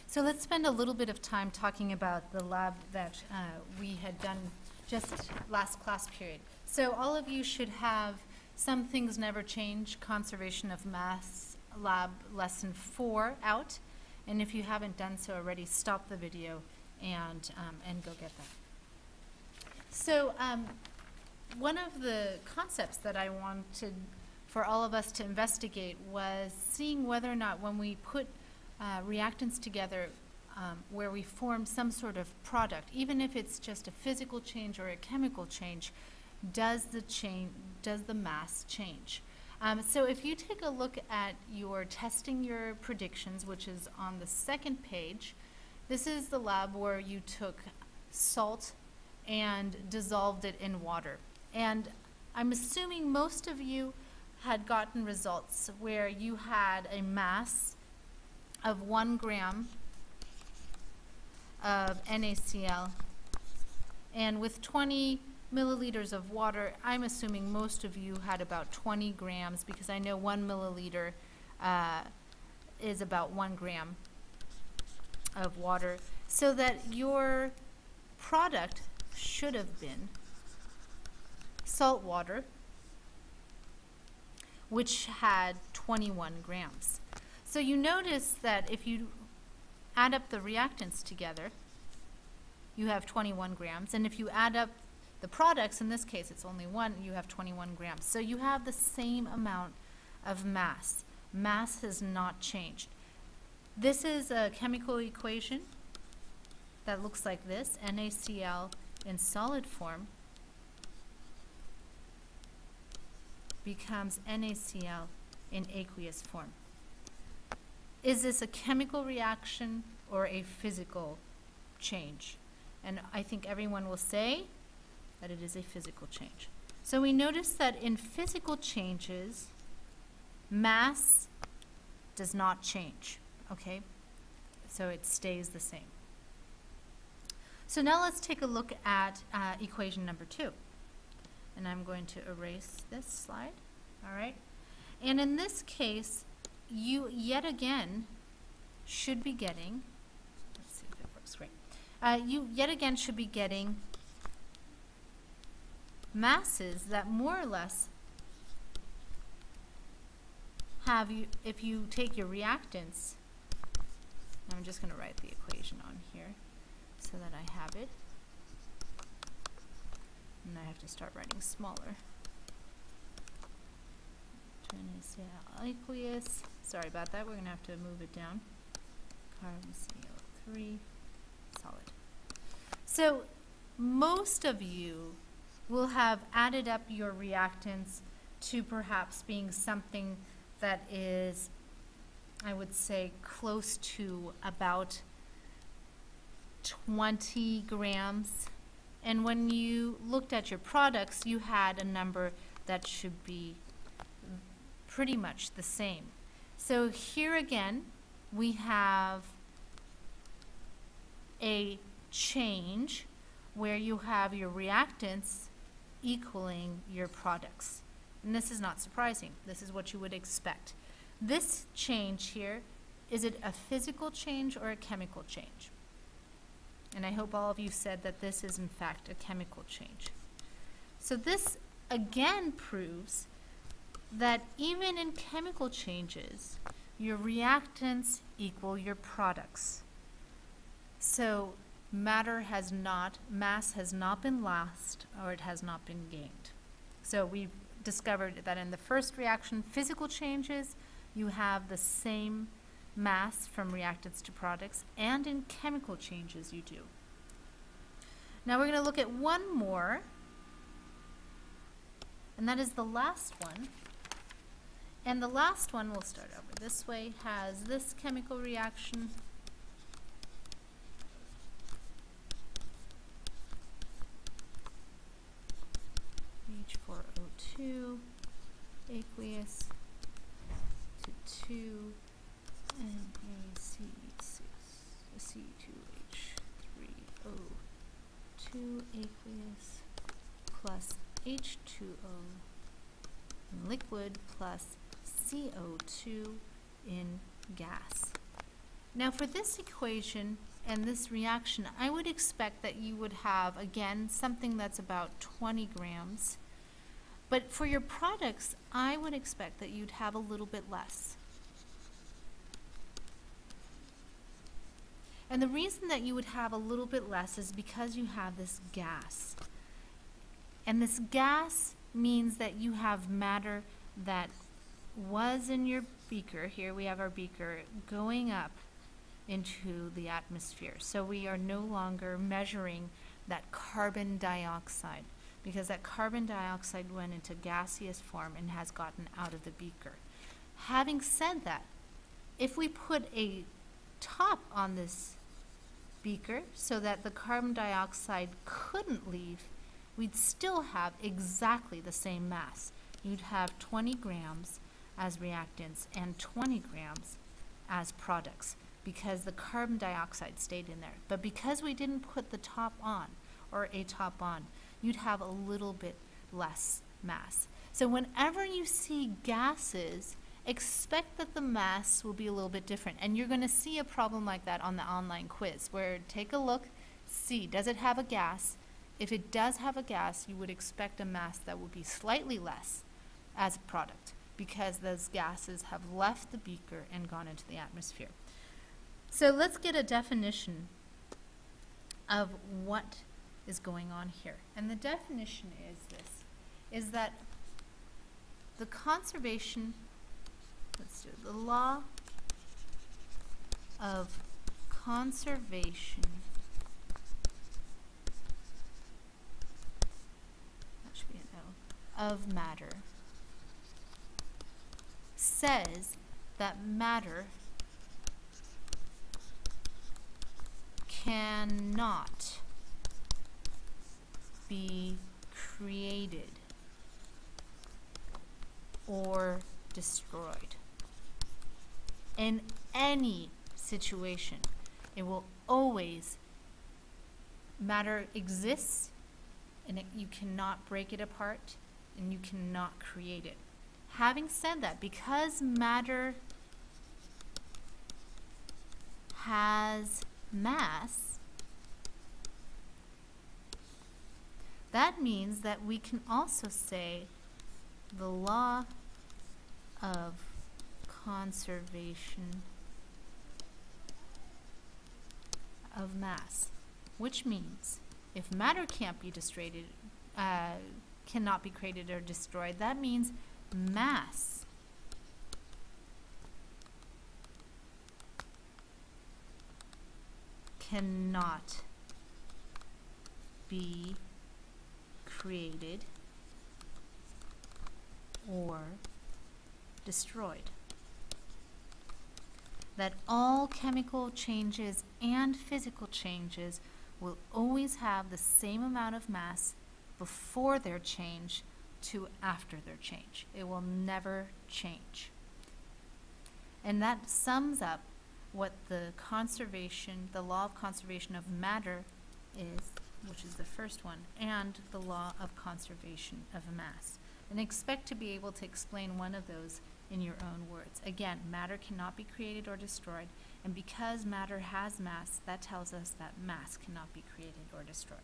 So let's spend a little bit of time talking about the lab that we had done just last class period. So all of you should have Some Things Never Change, Conservation of Mass Lab Lesson 4 out. And if you haven't done so already, stop the video and go get that. So one of the concepts that I wanted for all of us to investigate was seeing whether or not when we put reactants together where we form some sort of product, even if it's just a physical change or a chemical change, does the mass change? So if you take a look at your testing your predictions, which is on the second page, this is the lab where you took salt and dissolved it in water. And I'm assuming most of you had gotten results where you had a mass of 1 gram of NaCl, and with 20 milliliters of water, I'm assuming most of you had about 20 grams, because I know 1 milliliter is about 1 gram of water, so that your product should have been salt water, which had 21 grams. So you notice that if you add up the reactants together, you have 21 grams, and if you add up the products, in this case it's only 1, you have 21 grams. So you have the same amount of mass. Mass has not changed. This is a chemical equation that looks like this: NaCl in solid form becomes NaCl in aqueous form. Is this a chemical reaction or a physical change? And I think everyone will say that it is a physical change. So we notice that in physical changes, mass does not change, okay? So it stays the same. So now let's take a look at equation number 2. And I'm going to erase this slide, all right? And in this case, you yet again should be getting, let's see if it works great. You yet again should be getting masses that more or less have you, if you take your reactants, I'm just going to write the equation on here so that I have it. And I have to start writing smaller. NaCl aqueous. Sorry about that. We're going to have to move it down. Carbon CO3 solid. So most of you will have added up your reactants to perhaps being something that is, I would say, close to about 20 grams. And when you looked at your products, you had a number that should be pretty much the same. So here again, we have a change where you have your reactants equaling your products. And this is not surprising. This is what you would expect. This change here, is it a physical change or a chemical change? And I hope all of you said that this is in fact a chemical change. So this again proves that even in chemical changes, your reactants equal your products. So mass has not been lost, or it has not been gained. So we've discovered that in the first reaction, physical changes, you have the same mass from reactants to products, and in chemical changes you do. Now we're going to look at one more, and that is the last one. And the last one, we'll start over this way, has this chemical reaction. H4O2 aqueous to 2 NaC6C2H3O2 aqueous plus H2O in liquid plus CO2 in gas. Now for this equation and this reaction, I would expect that you would have, again, something that's about 20 grams. But for your products, I would expect that you'd have a little bit less. And the reason that you would have a little bit less is because you have this gas. And this gas means that you have matter that was in your beaker. Here we have our beaker going up into the atmosphere. So we are no longer measuring that carbon dioxide, because that carbon dioxide went into gaseous form and has gotten out of the beaker. Having said that, if we put a top on this beaker so that the carbon dioxide couldn't leave, we'd still have exactly the same mass. You'd have 20 grams as reactants and 20 grams as products, because the carbon dioxide stayed in there. But because we didn't put the top on, or a top on, you'd have a little bit less mass. So whenever you see gases, expect that the mass will be a little bit different. And you're going to see a problem like that on the online quiz, where take a look, see, does it have a gas? If it does have a gas, you would expect a mass that would be slightly less as a product, because those gases have left the beaker and gone into the atmosphere. So let's get a definition of what is going on here. And the definition is this, is that the conservation, let's do it, the law of conservation, that should be an O, of matter, says that matter cannot be created or destroyed. In any situation, it will always, matter exists, and you cannot break it apart, and you cannot create it. Having said that, because matter has mass, that means that we can also say the law of conservation of mass, which means if matter can't be destroyed, cannot be created or destroyed, that means mass cannot be created or destroyed. That all chemical changes and physical changes will always have the same amount of mass before their change to after their change. It will never change. And that sums up what the law of conservation of matter is, which is the first one, and the law of conservation of mass. And expect to be able to explain one of those in your own words. Again, matter cannot be created or destroyed, and because matter has mass, that tells us that mass cannot be created or destroyed.